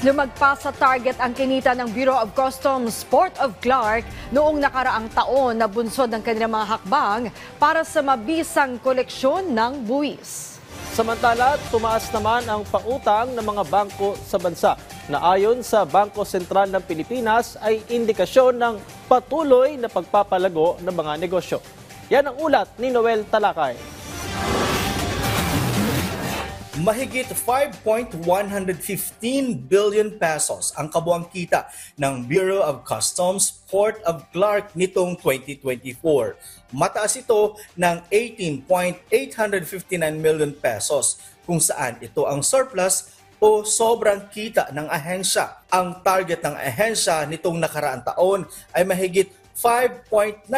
Lumagpas sa target ang kinita ng Bureau of Customs Port of Clark noong nakaraang taon na bunsod ng kanilang mga hakbang para sa mabisang koleksyon ng buwis. Samantala, tumaas naman ang pautang ng mga bangko sa bansa na ayon sa Bangko Sentral ng Pilipinas ay indikasyon ng patuloy na pagpapalago ng mga negosyo. Yan ang ulat ni Noel Talakay. Mahigit 5.115 billion pesos ang kabuang kita ng Bureau of Customs Port of Clark nitong 2024. Mataas ito ng 18.859 million pesos kung saan ito ang surplus o sobrang kita ng ahensya. Ang target ng ahensya nitong nakaraang taon ay mahigit 5.96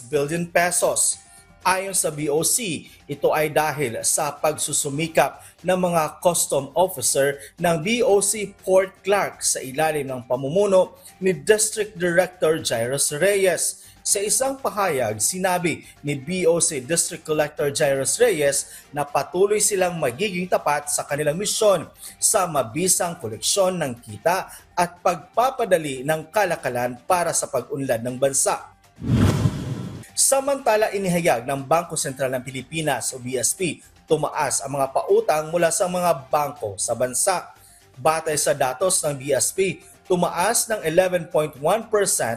billion pesos. Ayon sa BOC, ito ay dahil sa pagsusumikap ng mga custom officer ng BOC Port Clark sa ilalim ng pamumuno ni District Director Jairus Reyes. Sa isang pahayag, sinabi ni BOC District Collector Jairus Reyes na patuloy silang magiging tapat sa kanilang misyon sa mabisang koleksyon ng kita at pagpapadali ng kalakalan para sa pag-unlad ng bansa. Samantala, inihayag ng Bangko Sentral ng Pilipinas o BSP, tumaas ang mga pautang mula sa mga bangko sa bansa. Batay sa datos ng BSP, tumaas ng 11.1%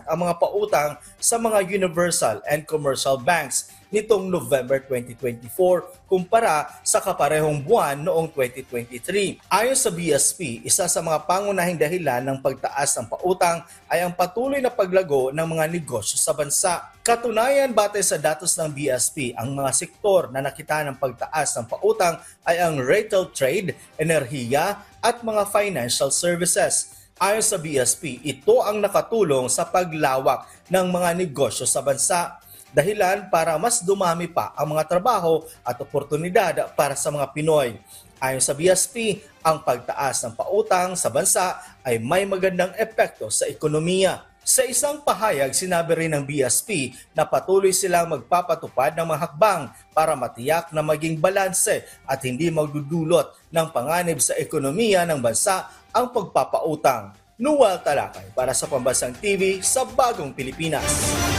ang mga pautang sa mga universal and commercial banks nitong November 2024 kumpara sa kaparehong buwan noong 2023. Ayon sa BSP, isa sa mga pangunahing dahilan ng pagtaas ng pautang ay ang patuloy na paglago ng mga negosyo sa bansa. Katunayan, batay sa datos ng BSP, ang mga sektor na nakita ng pagtaas ng pautang ay ang retail trade, enerhiya at mga financial services. Ayon sa BSP, ito ang nakatulong sa paglawak ng mga negosyo sa bansa. Dahilan para mas dumami pa ang mga trabaho at oportunidad para sa mga Pinoy. Ayon sa BSP, ang pagtaas ng pautang sa bansa ay may magandang epekto sa ekonomiya. Sa isang pahayag, sinabi rin ng BSP na patuloy silang magpapatupad ng mga hakbang para matiyak na maging balanse at hindi magdudulot ng panganib sa ekonomiya ng bansa ang pagpapautang. Noel Talakay para sa Pambansang TV sa Bagong Pilipinas.